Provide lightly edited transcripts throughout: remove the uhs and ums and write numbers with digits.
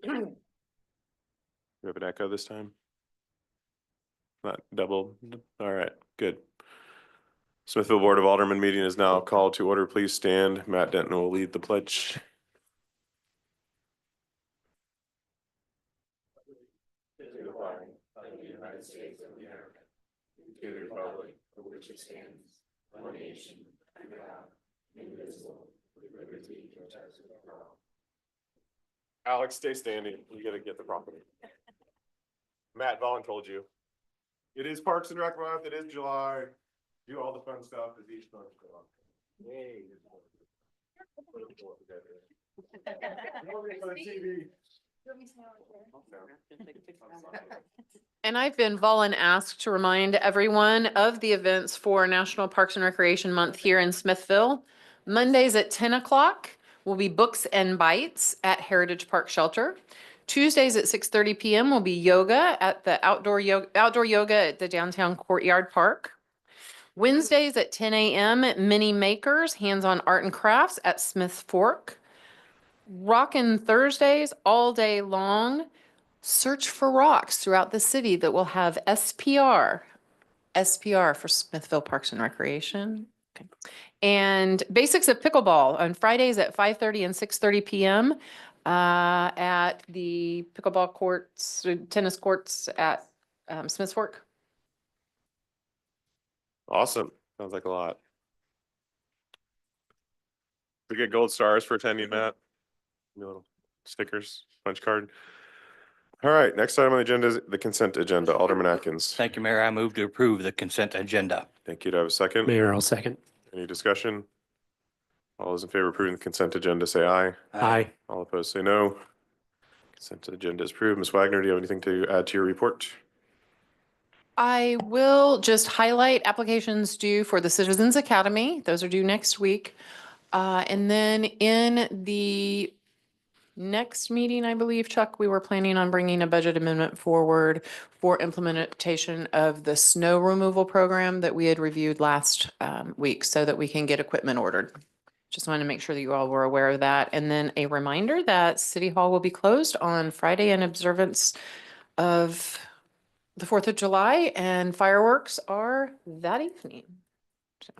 You have an echo this time? Not double? All right, good. Smithville Board of Aldermen meeting is now called to order. Please stand. Matt Denton will lead the pledge. To the flag of the United States of America, to the republic for which it stands, one nation, under God, indivisible, with liberty and justice for all. Alex, stay standing. You gotta get the property. Matt Vaughn told you. It is Parks and Rec month. It is July. Do all the fun stuff as each month goes on. Yay. And I've been Volun asked to remind everyone of the events for National Parks and Recreation Month here in Smithville. Mondays at 10 o'clock will be Books and Bites at Heritage Park Shelter. Tuesdays at 6:30 p.m. will be yoga at the outdoor yoga at the downtown Courtyard Park. Wednesdays at 10 a.m. Mini Makers, hands-on art and crafts at Smith's Fork. Rockin' Thursdays all day long. Search for rocks throughout the city that will have SPR for Smithville Parks and Recreation. Okay. And Basics of Pickleball on Fridays at 5:30 and 6:30 p.m. At the pickleball courts, tennis courts at Smith's Fork. Awesome. Sounds like a lot. We get gold stars for attending, Matt. Little stickers, punch card. All right, next item on the agenda is the consent agenda. Alderman Atkins. Thank you, Mayor. I move to approve the consent agenda. Thank you. Do I have a second? Mayor, I'll second. Any discussion? All those in favor of approving the consent agenda, say aye. Aye. All opposed, say no. Consent agenda is approved. Ms. Wagner, do you have anything to add to your report? I will just highlight applications due for the Citizens Academy. Those are due next week. And then in the next meeting, I believe, Chuck, we were planning on bringing a budget amendment forward for implementation of the snow removal program that we had reviewed last week so that we can get equipment ordered. Just wanted to make sure that you all were aware of that. And then a reminder that City Hall will be closed on Friday in observance of the 4th of July, and fireworks are that evening. So.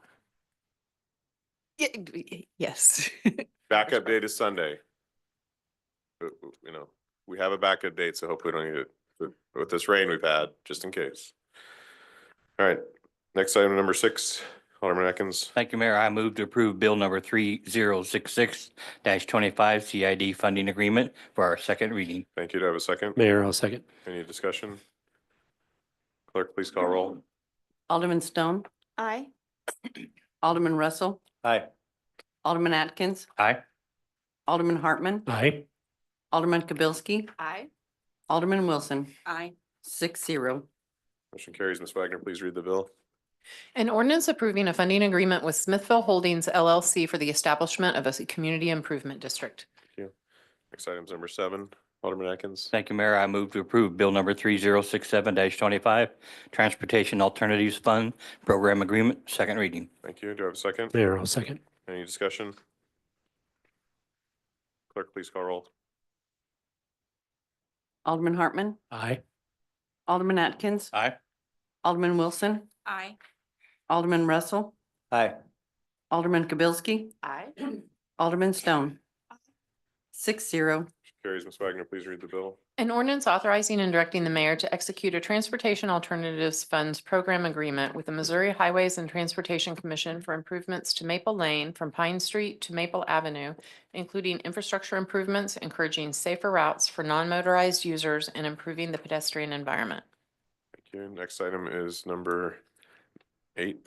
Yes. Backup date is Sunday. You know, we have a backup date, so hopefully we don't need it with this rain we've had, just in case. All right, next item, number 6, Alderman Atkins. Thank you, Mayor. I move to approve bill number 3066-25 CID funding agreement for our second reading. Thank you. Do I have a second? Mayor, I'll second. Any discussion? Clerk, please call roll. Alderman Stone, Aye. Alderman Russell, Aye. Alderman Atkins, Aye. Alderman Hartman, Aye. Alderman Kibelski, Aye. Alderman Wilson, Aye. 6-0. Motion carries. Ms. Wagner, please read the bill. An ordinance approving a funding agreement with Smithville Holdings LLC for the establishment of a community improvement district. Thank you. Next item is number 7, Alderman Atkins. Thank you, Mayor. I move to approve bill number 3067-25 Transportation Alternatives Fund Program Agreement, second reading. Thank you. Do I have a second? Mayor, I'll second. Any discussion? Clerk, please call roll. Alderman Hartman, Aye. Alderman Atkins, Aye. Alderman Wilson, Aye. Alderman Russell, Aye. Alderman Kibelski, Aye. Alderman Stone, 6-0. Carries. Ms. Wagner, please read the bill. An ordinance authorizing and directing the mayor to execute a Transportation Alternatives Funds Program Agreement with the Missouri Highways and Transportation Commission for improvements to Maple Lane from Pine Street to Maple Avenue, including infrastructure improvements, encouraging safer routes for non-motorized users, and improving the pedestrian environment. Thank you. Next item is number 8.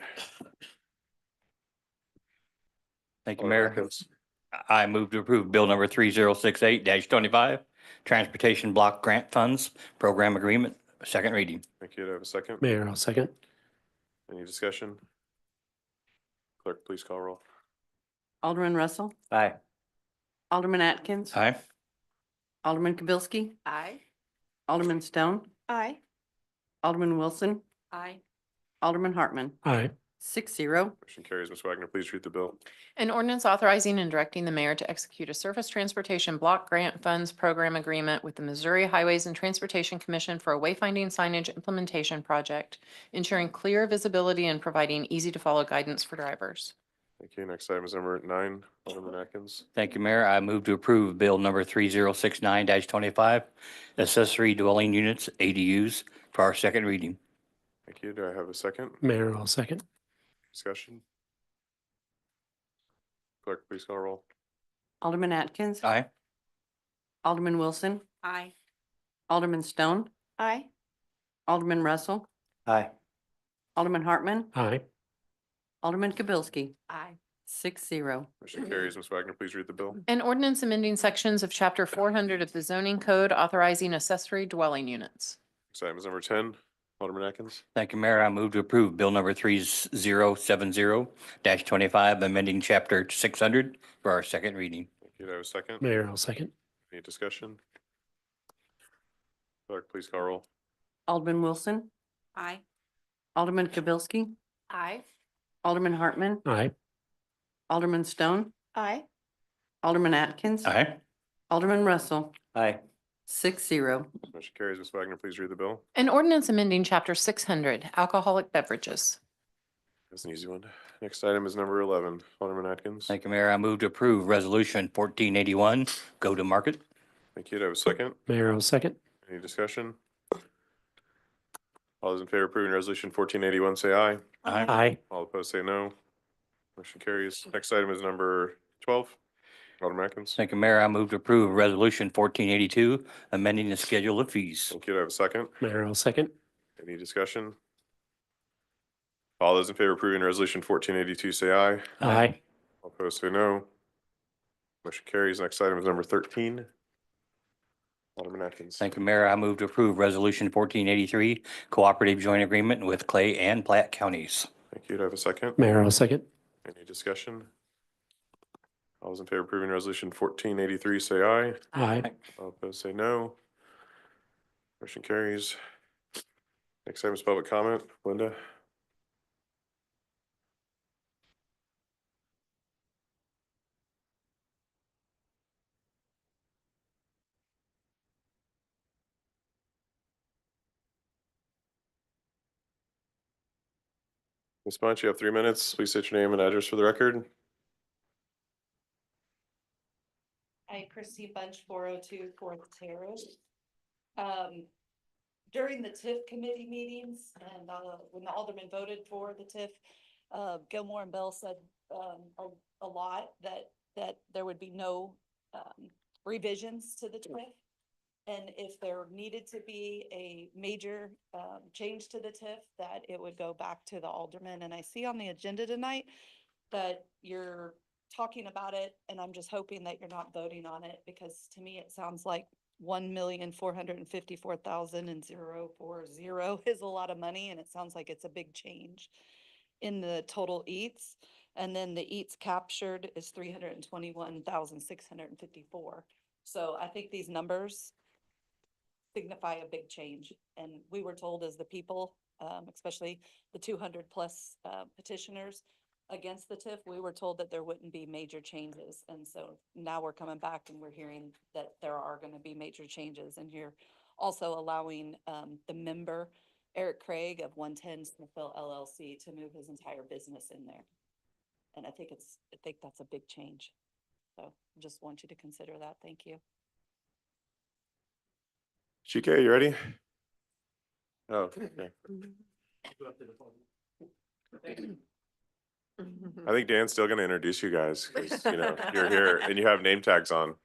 Thank you, Alderman Mayor. Atkins. I move to approve bill number 3068-25 Transportation Block Grant Funds Program Agreement, second reading. Thank you. Do I have a second? Mayor, I'll second. Any discussion? Clerk, please call roll. Alderman Russell, Aye. Alderman Atkins, Aye. Alderman Kibelski, Aye. Alderman Stone, Aye. Alderman Wilson, Aye. Alderman Hartman, Aye. 6-0. Motion carries. Ms. Wagner, please read the bill. An ordinance authorizing and directing the mayor to execute a surface transportation block grant funds program agreement with the Missouri Highways and Transportation Commission for a wayfinding signage implementation project, ensuring clear visibility and providing easy-to-follow guidance for drivers. Thank you. Next item is number 9, Alderman Atkins. Thank you, Mayor. I move to approve Bill number 3069-25, accessory dwelling units, ADUs, for our second reading. Thank you. Do I have a second? Mayor, I'll second. Discussion? Clerk, please call roll. Alderman Atkins. Aye. Alderman Wilson. Aye. Alderman Stone. Aye. Alderman Russell. Aye. Alderman Hartman. Aye. Alderman Kibelski. Aye. 6-0. Motion carries. Ms. Wagner, please read the bill. An ordinance amending sections of Chapter 400 of the zoning code authorizing accessory dwelling units. Next item is number 10, Alderman Atkins. Thank you, Mayor. I move to approve Bill number 3070-25, amending Chapter 600 for our second reading. Thank you. Do I have a second? Mayor, I'll second. Any discussion? Clerk, please call roll. Alderman Wilson. Aye. Alderman Kibelski. Aye. Alderman Hartman. Aye. Alderman Stone. Aye. Alderman Atkins. Aye. Alderman Russell. Aye. 6-0. Motion carries. Ms. Wagner, please read the bill. An ordinance amending Chapter 600 alcoholic beverages. That's an easy one. Next item is number 11, Alderman Atkins. Thank you, Mayor. I move to approve Resolution 1481, go to market. Thank you. Do I have a second? Mayor, I'll second. Any discussion? All those in favor of approving resolution 1481, say aye. Aye. All opposed, say no. Motion carries. Next item is number 12, Alderman Atkins. Thank you, Mayor. I move to approve Resolution 1482, amending the schedule of fees. Thank you. Do I have a second? Mayor, I'll second. Any discussion? All those in favor of approving resolution 1482, say aye. Aye. All opposed, say no. Motion carries. Next item is number 13, Alderman Atkins. Thank you, Mayor. I move to approve Resolution 1483, cooperative joint agreement with Clay and Platte counties. Thank you. Do I have a second? Mayor, I'll second. Any discussion? All those in favor of approving resolution 1483, say aye. Aye. All opposed, say no. Motion carries. Next item is public comment. Linda? Ms. Bunch, you have 3 minutes. Please state your name and address for the record. Hi, Christy Bunch, 402 Fourth Terrace. During the TIF committee meetings and when the aldermen voted for the TIF, Gilmore and Bell said a lot that there would be no revisions to the TIF. And if there needed to be a major change to the TIF, that it would go back to the aldermen. And I see on the agenda tonight that you're talking about it, and I'm just hoping that you're not voting on it, because to me, it sounds like 1,454,040 is a lot of money, and it sounds like it's a big change in the total eats. And then the eats captured is 321,654. So I think these numbers signify a big change. And we were told as the people, especially the 200 plus petitioners against the TIF, we were told that there wouldn't be major changes. And so now we're coming back and we're hearing that there are going to be major changes. And you're also allowing the member, Eric Craig of 110 Smithville LLC, to move his entire business in there. And I think that's a big change. So just want you to consider that. Thank you. GK, you ready? Oh, okay. I think Dan's still gonna introduce you guys, because, you know, you're here and you have name tags on.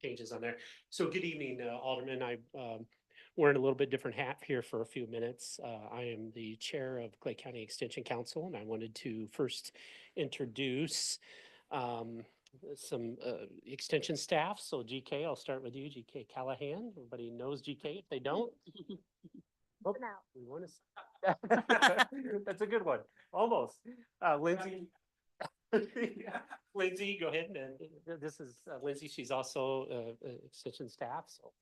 Changes on there. So good evening, Alderman. I wearing a little bit different hat here for a few minutes. I am the chair of Clay County Extension Council, and I wanted to first introduce some extension staff. So GK, I'll start with you, GK Callahan. Everybody knows GK. If they don't, oh, we want to. That's a good one. Almost. Lindsay. Lindsay, go ahead. This is Lindsay. She's also extension staff, so.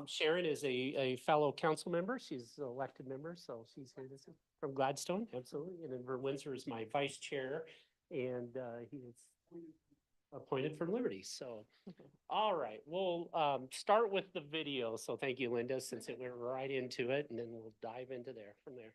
Sharon is a fellow council member. She's an elected member, so she's here this from Gladstone, absolutely. And then Vern Windsor is my vice chair, and he is appointed for Liberty. So, all right, we'll start with the video. So thank you, Linda, since it went right into it, and then we'll dive into there from there.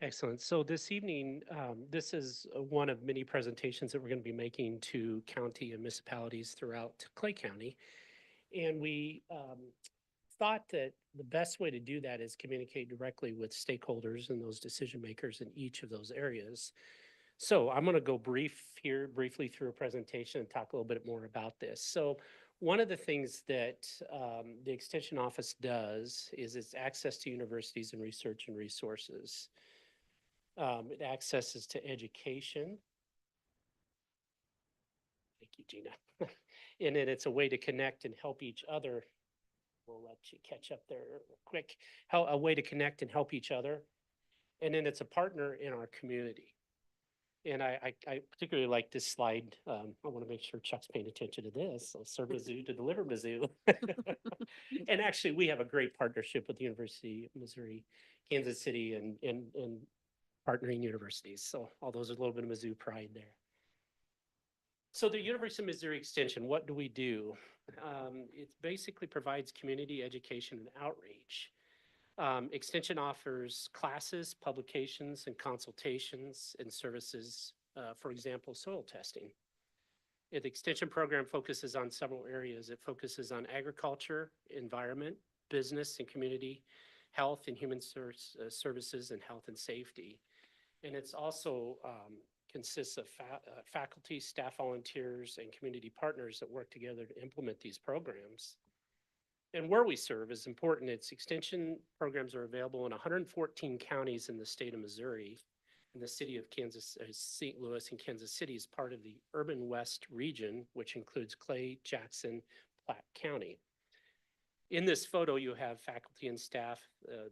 Excellent. So this evening, this is one of many presentations that we're going to be making to county and municipalities throughout Clay County. And we thought that the best way to do that is communicate directly with stakeholders and those decision makers in each of those areas. So I'm going to go briefly through a presentation and talk a little bit more about this. So one of the things that the Extension Office does is its access to universities and research and resources. It accesses to education. Thank you, Gina. And then it's a way to connect and help each other. We'll let you catch up there real quick. A way to connect and help each other. And then it's a partner in our community. And I particularly like this slide. I want to make sure Chuck's paying attention to this. So serve Mizzou to deliver Mizzou. And actually, we have a great partnership with the University of Missouri, Kansas City, and partnering universities. So all those are a little bit of Mizzou pride there. So the University of Missouri Extension, what do we do? It basically provides community education and outreach. Extension offers classes, publications, and consultations and services, for example, soil testing. The Extension program focuses on several areas. It focuses on agriculture, environment, business and community, health and human services, and health and safety. And it's also consists of faculty, staff volunteers, and community partners that work together to implement these programs. And where we serve is important. Its extension programs are available in 114 counties in the state of Missouri. And the city of St. Louis and Kansas City is part of the Urban West region, which includes Clay, Jackson, Platte County. In this photo, you have faculty and staff.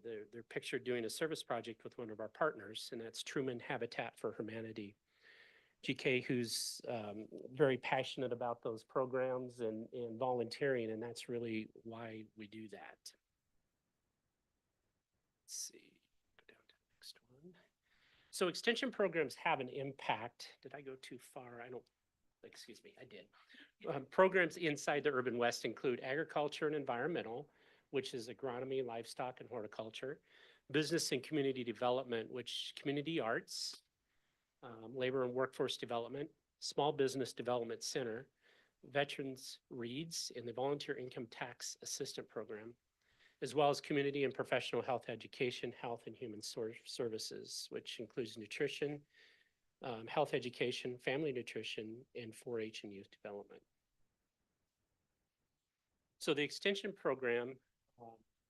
They're pictured doing a service project with one of our partners, and that's Truman Habitat for Humanity. GK, who's very passionate about those programs and volunteering, and that's really why we do that. So extension programs have an impact. Did I go too far? I don't, excuse me, I did. Programs inside the Urban West include agriculture and environmental, which is agronomy, livestock, and horticulture, business and community development, which community arts, labor and workforce development, small business development center, veterans reads, and the volunteer income tax assistant program, as well as community and professional health education, health and human services, which includes nutrition, health education, family nutrition, and 4-H and youth development. So the extension program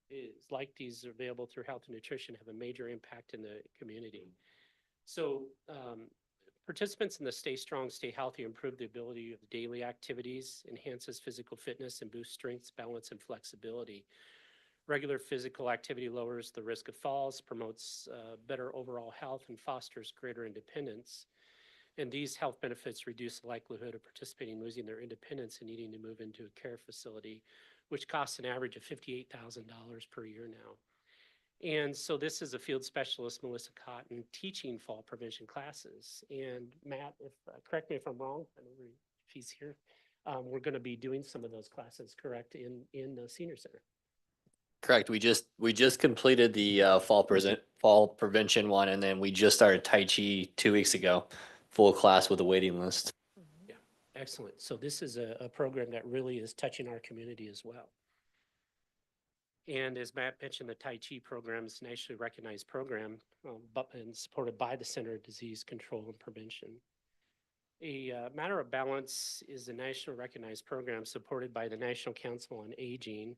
is like these available through health and nutrition have a major impact in the community. So participants in the Stay Strong, Stay Healthy improve the ability of daily activities, enhances physical fitness, and boosts strength, balance, and flexibility. Regular physical activity lowers the risk of falls, promotes better overall health, and fosters greater independence. And these health benefits reduce the likelihood of participating losing their independence and needing to move into a care facility, which costs an average of $58,000 per year now. And so this is a field specialist, Melissa Cotton, teaching fall prevention classes. And Matt, if correct me if I'm wrong, I don't know if he's here. We're going to be doing some of those classes, correct, in the senior center. Correct. We just completed the fall prevention one, and then we just started Tai Chi 2 weeks ago, full class with a waiting list. Yeah, excellent. So this is a program that really is touching our community as well. And as Matt mentioned, the Tai Chi program is a nationally recognized program, and supported by the Center of Disease Control and Prevention. A Matter of Balance is a nationally recognized program supported by the National Council on Aging.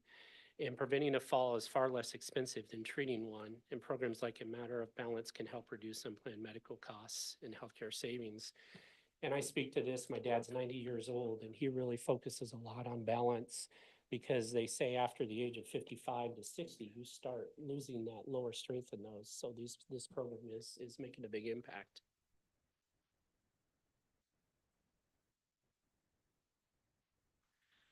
And preventing a fall is far less expensive than treating one. And programs like A Matter of Balance can help reduce unplanned medical costs and healthcare savings. And I speak to this, my dad's 90 years old, and he really focuses a lot on balance because they say after the age of 55 to 60, you start losing that lower strength in those. So this program is making a big impact.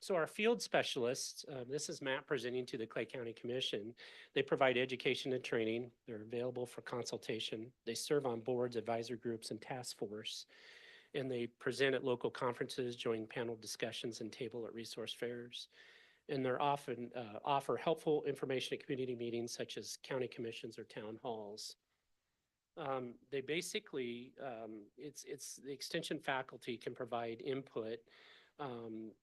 So our field specialists, this is Matt presenting to the Clay County Commission. They provide education and training. They're available for consultation. They serve on boards, advisor groups, and task force. And they present at local conferences, join panel discussions, and table at resource fairs. And they're often offer helpful information at community meetings such as county commissions or town halls. They basically, it's the extension faculty can provide input.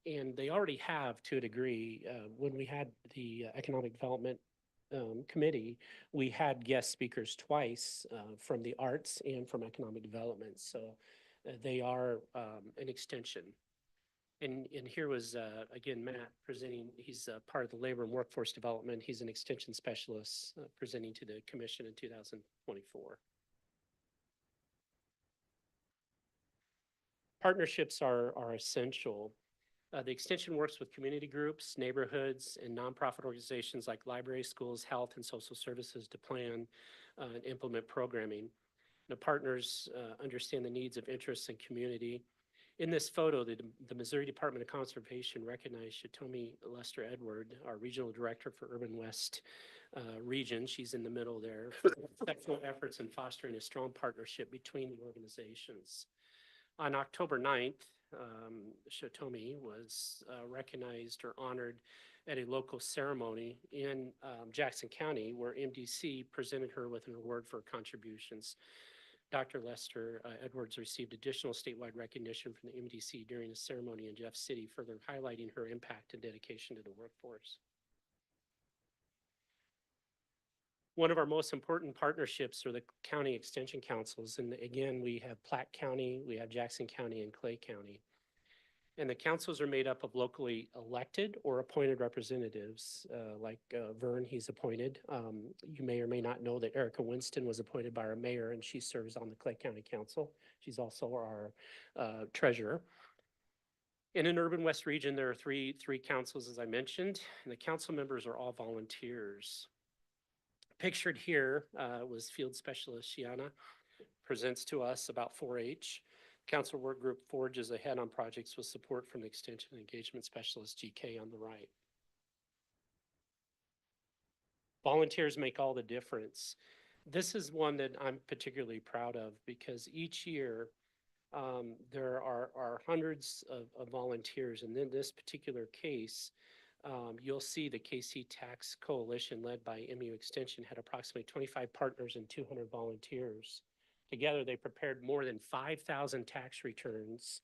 And they already have to a degree. When we had the Economic Development Committee, we had guest speakers twice from the arts and from economic development. So they are an extension. And here was, again, Matt presenting. He's part of the labor and workforce development. He's an extension specialist presenting to the commission in 2024. Partnerships are essential. The extension works with community groups, neighborhoods, and nonprofit organizations like libraries, schools, health, and social services to plan and implement programming. The partners understand the needs of interests and community. In this photo, the Missouri Department of Conservation recognized Shatomi Lester Edward, our regional director for Urban West region. She's in the middle there. Exceptional efforts in fostering a strong partnership between the organizations. On October 9th, Shatomi was recognized or honored at a local ceremony in Jackson County, where MDC presented her with an award for contributions. Dr. Lester Edwards received additional statewide recognition from the MDC during a ceremony in Jeff City, further highlighting her impact and dedication to the workforce. One of our most important partnerships are the county extension councils. And again, we have Platte County, we have Jackson County, and Clay County. And the councils are made up of locally elected or appointed representatives, like Vern, he's appointed. You may or may not know that Erica Winston was appointed by our mayor, and she serves on the Clay County Council. She's also our treasurer. In an Urban West region, there are three councils, as I mentioned, and the council members are all volunteers. Pictured here was field specialist Shiana, presents to us about 4-H. Council Work Group forges ahead on projects with support from the Extension and Engagement Specialist GK on the right. Volunteers make all the difference. This is one that I'm particularly proud of because each year there are hundreds of volunteers. And in this particular case, you'll see the KC Tax Coalition led by MU Extension had approximately 25 partners and 200 volunteers. Together, they prepared more than 5,000 tax returns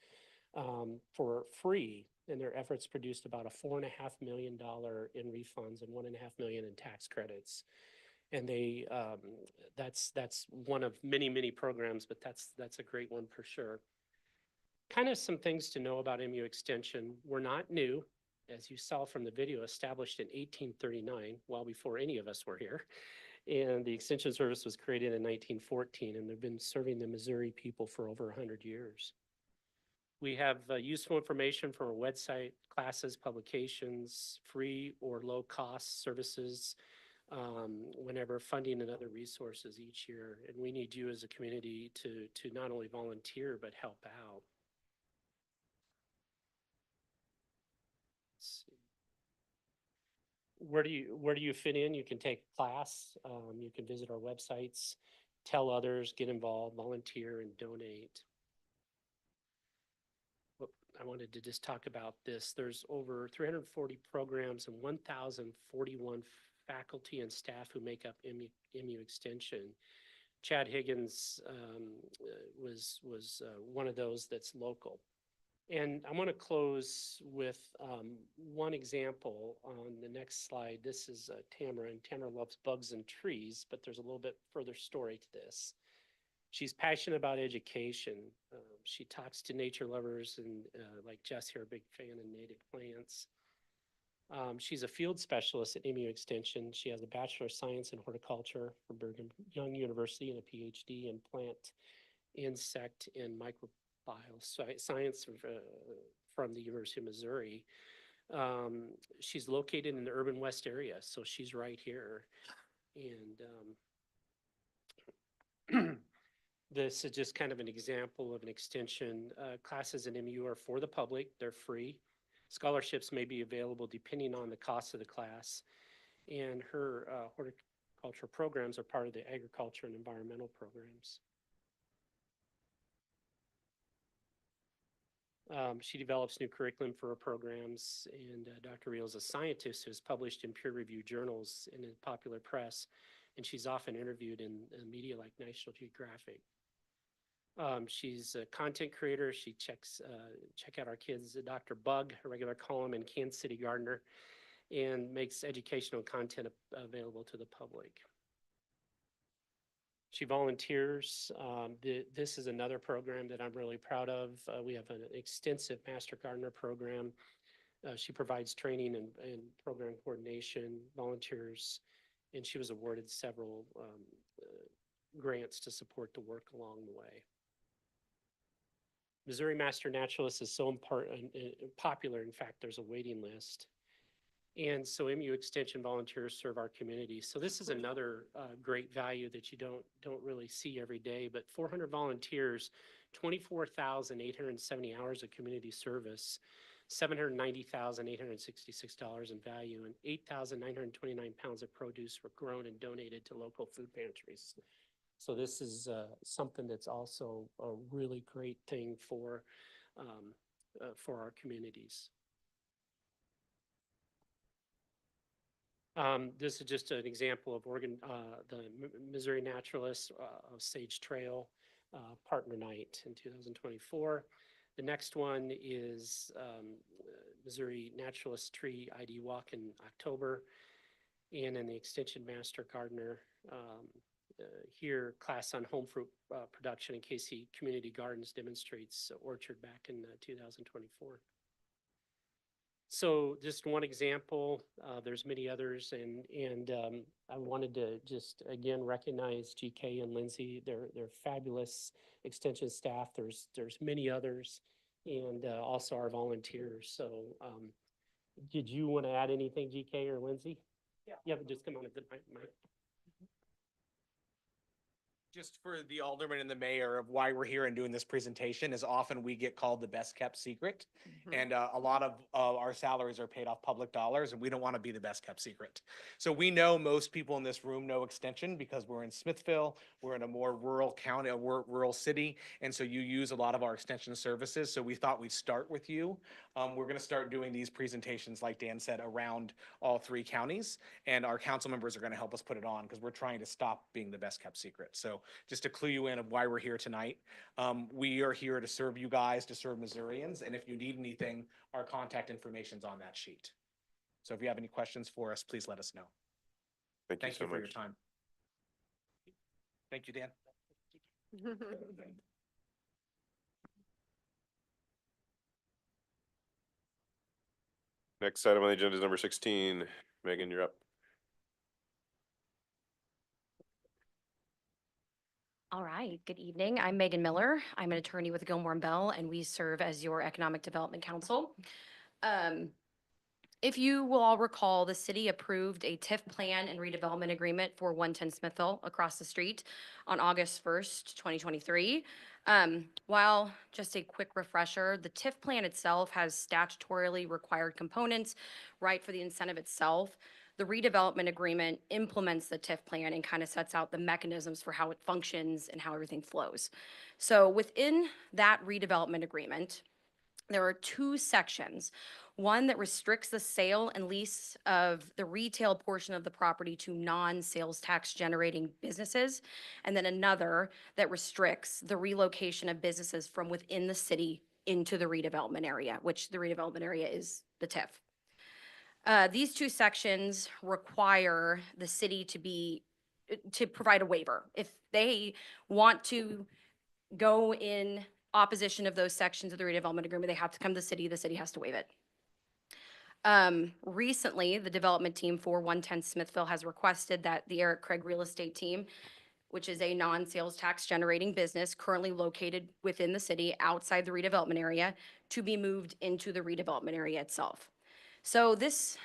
for free, and their efforts produced about a $4.5 million in refunds and $1.5 million in tax credits. And they, that's one of many, many programs, but that's a great one for sure. Kind of some things to know about MU Extension. We're not new, as you saw from the video, established in 1839, well before any of us were here. And the Extension Service was created in 1914, and they've been serving the Missouri people for over 100 years. We have useful information from our website, classes, publications, free or low-cost services, whenever funding and other resources each year. And we need you as a community to not only volunteer, but help out. Let's see. Where do you fit in? You can take a class, you can visit our websites, tell others, get involved, volunteer, and donate. I wanted to just talk about this. There's over 340 programs and 1,041 faculty and staff who make up MU Extension. Chad Higgins was one of those that's local. And I want to close with one example on the next slide. This is Tamara, and Tamara loves bugs and trees, but there's a little bit further story to this. She's passionate about education. She talks to nature lovers and like Jess here, a big fan of native plants. She's a field specialist at MU Extension. She has a Bachelor of Science in Horticulture from Brigham Young University and a PhD in plant, insect, and microbial science from the University of Missouri. She's located in the urban west area, so she's right here. And this is just kind of an example of an extension. Classes in MU are for the public, they're free. Scholarships may be available depending on the cost of the class. And her horticulture programs are part of the agriculture and environmental programs. She develops new curriculum for her programs, and Dr. Reel is a scientist who has published in peer-reviewed journals and in popular press, and she's often interviewed in media like National Geographic. She's a content creator. She check out our kids, Dr. Bug, a regular column in Kansas City Gardener, and makes educational content available to the public. She volunteers. This is another program that I'm really proud of. We have an extensive Master Gardener program. She provides training and program coordination, volunteers, and she was awarded several grants to support the work along the way. Missouri Master Naturalist is so popular. In fact, there's a waiting list. And so MU Extension volunteers serve our community. So this is another great value that you don't really see every day, but 400 volunteers, 24,870 hours of community service, $790,866 in value, and 8,929 pounds of produce were grown and donated to local food pantries. So this is something that's also a really great thing for our communities. This is just an example of the Missouri Naturalists of Sage Trail Partner Night in 2024. The next one is Missouri Naturalist Tree ID Walk in October, and in the Extension Master Gardener here, class on home fruit production in KC Community Gardens demonstrates orchard back in 2024. So just one example, there's many others, and I wanted to just again recognize GK and Lindsay. They're fabulous extension staff. There's many others, and also our volunteers. So did you want to add anything, GK or Lindsay? Yeah, but just come on at the mic. Just for the alderman and the mayor of why we're here and doing this presentation is often we get called the best kept secret. And a lot of our salaries are paid off public dollars and we don't want to be the best kept secret. So we know most people in this room know extension because we're in Smithville, we're in a more rural county, a rural city. And so you use a lot of our extension services. So we thought we'd start with you. We're going to start doing these presentations, like Dan said, around all 3 counties. And our council members are going to help us put it on because we're trying to stop being the best kept secret. So just to clue you in of why we're here tonight, we are here to serve you guys, to serve Missourians. And if you need anything, our contact information's on that sheet. So if you have any questions for us, please let us know. Thank you Thank so you for your much. time. Thank you, Dan. Next item on the agenda is number 16. Megan, you're up. All right, good evening. I'm Megan Miller. I'm an attorney with Gilmore and Bell, and we serve as your Economic Development Council. If you will all recall, the city approved a TIF plan and redevelopment agreement for 110 Smithville across the street on August 1st, 2023. While just a quick refresher, the TIF plan itself has statutorily required components, right, for the incentive itself. The redevelopment agreement implements the TIF plan and kind of sets out the mechanisms for how it functions and how everything flows. So within that redevelopment agreement, there are 2 sections. One that restricts the sale and lease of the retail portion of the property to non-sales tax generating businesses, and then another that restricts the relocation of businesses from within the city into the redevelopment area, which the redevelopment area is the TIF. These 2 sections require the city to provide a waiver. If they want to go in opposition of those sections of the redevelopment agreement, they have to come to the city has to waive it. Recently, the development team for 110 Smithville has requested that the Eric Craig Real Estate Team, which is a non-sales tax generating business currently located within the city outside the redevelopment area, to be moved into the redevelopment area itself. So this,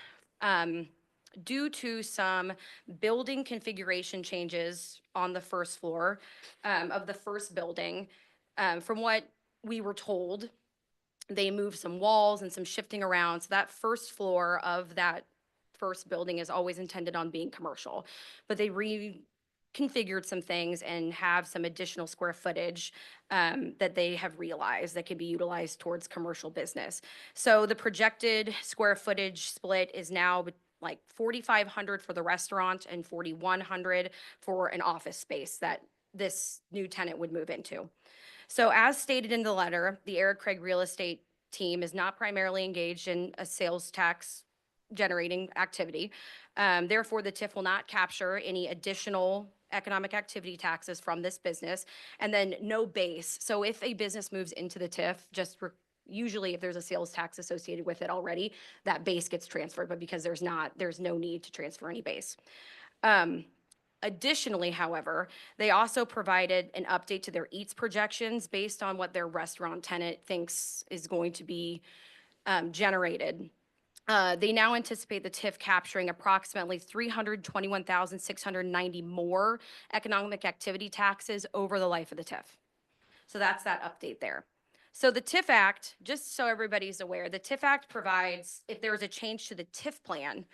due to some building configuration changes on the first floor of the first building, from what we were told, they moved some walls and some shifting around. So that first floor of that first building is always intended on being commercial. But they reconfigured some things and have some additional square footage that they have realized that can be utilized towards commercial business. So the projected square footage split is now like 4,500 for the restaurant and 4,100 for an office space that this new tenant would move into. So as stated in the letter, the Eric Craig Real Estate Team is not primarily engaged in a sales tax generating activity. Therefore, the TIF will not capture any additional economic activity taxes from this business, and then no base. So if a business moves into the TIF, usually if there's a sales tax associated with it already, that base gets transferred, but because there's no need to transfer any base. Additionally, however, they also provided an update to their eats projections based on what their restaurant tenant thinks is going to be generated. They now anticipate the TIF capturing approximately 321,690 more economic activity taxes over the life of the TIF. So that's that update there. So the TIF Act, just so everybody's aware, the TIF Act provides, if there is a change to the TIF plan,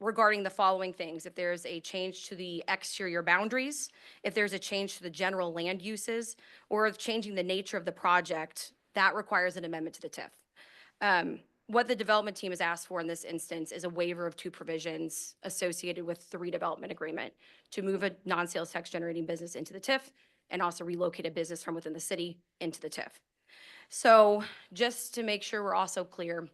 regarding the following things: if there's a change to the exterior boundaries, if there's a change to the general land uses, or changing the nature of the project, that requires an amendment to the TIF. What the development team has asked for in this instance is a waiver of 2 provisions associated with the redevelopment agreement to move a non-sales tax generating business into the TIF and also relocate a business from within the city into the TIF. So just to make sure we're also clear,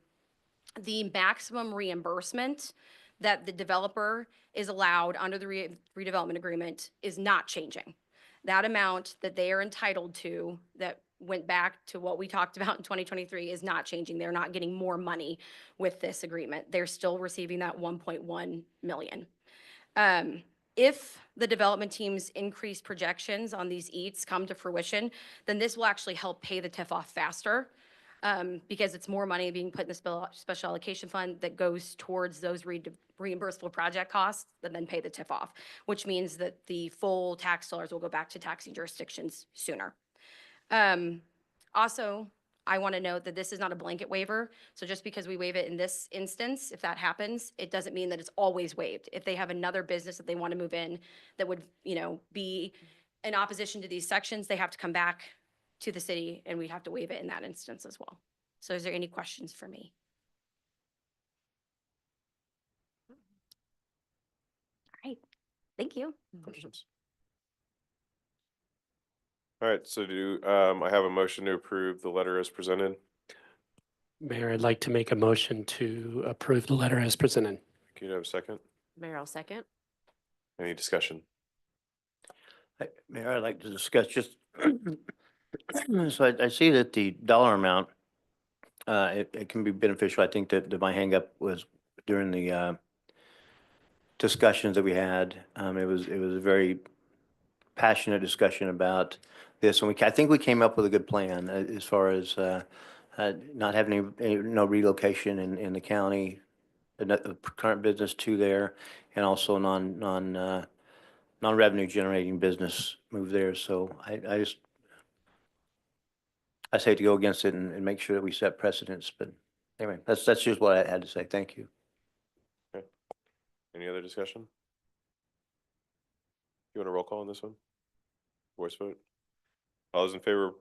the maximum reimbursement that the developer is allowed under the redevelopment agreement is not changing. That amount that they are entitled to, that went back to what we talked about in 2023, is not changing. They're not getting more money with this agreement. They're still receiving that 1.1 million. If the development team's increased projections on these eats come to fruition, then this will actually help pay the TIF off faster. because it's more money being put in the special allocation fund that goes towards those reimbursable project costs that then pay the TIF off, which means that the full tax dollars will go back to taxing jurisdictions sooner. Also, I want to note that this is not a blanket waiver. So just because we waive it in this instance, if that happens, it doesn't mean that it's always waived. If they have another business that they want to move in that would, be in opposition to these sections, they have to come back to the city and we have to waive it in that instance as well. So is there any questions for me? All right, thank you. Questions? All right, so I have a motion to approve the letter as presented. Mayor, I'd like to make a motion to approve the letter as presented. Can you have a second? Mayor, I'll second. Any discussion? Mayor, I'd like to discuss just, so I see that the dollar amount, it can be beneficial. I think that my hangup was during the discussions that we had. It was a very passionate discussion about this, and I think we came up with a good plan as far as not having no relocation in the county, the current business to there, and also non-revenue generating business move there. So I say to go against it and make sure that we set precedents. But anyway, that's just what I had to say. Thank you. Any other discussion? You want a roll call on this one? Voice vote? All those in favor of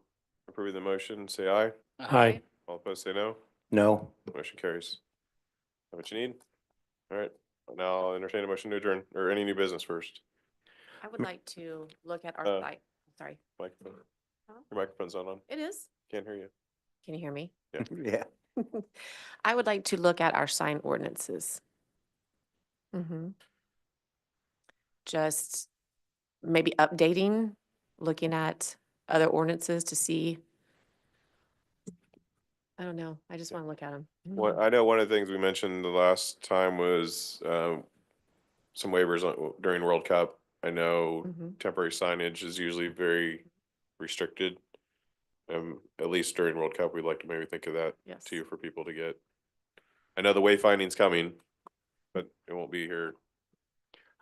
approving the motion, say aye. Aye. All opposed, say no. No. Motion carries. Have what you need? All right, now I'll entertain a motion to adjourn, or any new business first. I would like to look at our Uh, site. Sorry. Microphone. Huh? Your microphone's not on. It is. Can't hear you. Can you hear me? Yeah. I would like to look at our sign ordinances. Just maybe updating, looking at other ordinances to see. I don't know. I just want to look at them. I know one of the things we mentioned the last time was some waivers during World Cup. I know temporary signage is usually very restricted. At least during World Cup, we'd like to maybe think of that Yes. too for people to get. I know the wayfinding's coming, but it won't be here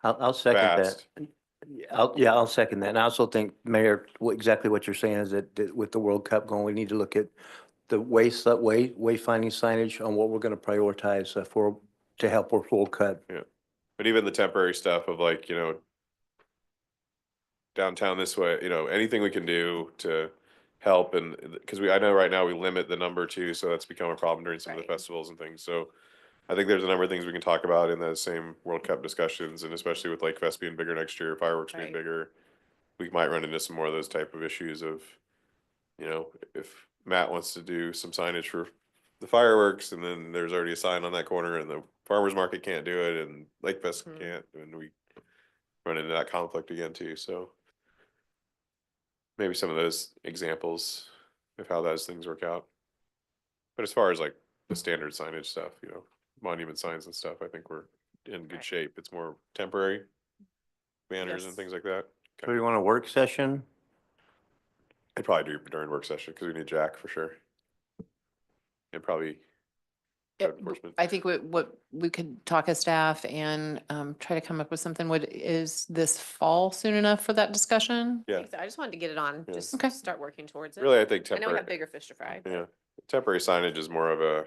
I'll second that. fast. I'll second that. And I also think, Mayor, exactly what you're saying is that with the World Cup going, we need to look at the wayfinding signage on what we're going to prioritize to help with World Cup. Yeah, but even the temporary stuff of like, downtown this way, anything we can do to help, and because I know right now we limit the number too, so that's become a problem during some of the Right. festivals and things. So I think there's a number of things we can talk about in the same World Cup discussions, and especially with Lake Fest being bigger next year, fireworks being Right. bigger, we might run into some more of those type of issues of, if Matt wants to do some signage for the fireworks, and then there's already a sign on that corner, and the farmer's market can't do it, and Lake Fest can't, and we run into that conflict again too. So maybe some of those examples of how those things work out. But as far as like the standard signage stuff, monument signs and stuff, I think we're in good Right. shape. It's more temporary banners and Yes. things like that. So you want a work session? I'd probably do during work session because we need Jack for sure. And probably code enforcement. I think what we could talk as staff and try to come up with something. Is this fall soon enough for that discussion? Yeah. I just wanted to get it on, Yeah. just Okay. start working towards it. Really, I think I know we temporary, have bigger fish to fry. but- yeah, temporary signage is more of a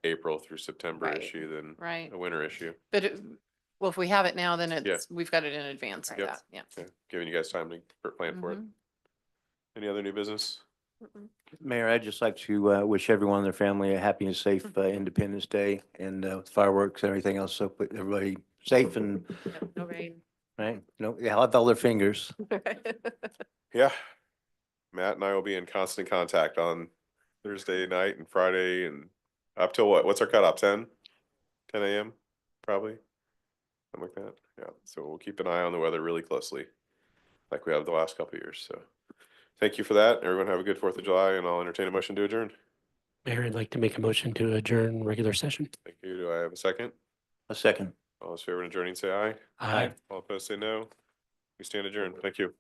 April through September Right. issue than Right. a winter issue. But if we have it now, then Yeah. we've got it in advance of Yep. that, yeah. Yeah, giving you guys time to plan for it. Mhm. Any other new business? Mayor, I'd just like to wish everyone and their family a happy and safe Independence Day and fireworks and everything else. So put everybody safe and, Yep, no rain. right? No, they'll have all their fingers. Yeah. Matt and I will be in constant contact on Thursday night and Friday and up till what? What's our cutoff? 10 a.m. probably? Something like that. Yeah. So we'll keep an eye on the weather really closely, like we have the last couple of years. So thank you for that. Everyone have a good 4th of July, and I'll entertain a motion to adjourn. Mayor, I'd like to make a motion to adjourn regular session. Thank you. Do I have a second? A second. All those in favor of adjourning, say aye. Aye. All opposed, say no. We stand adjourned. Thank you.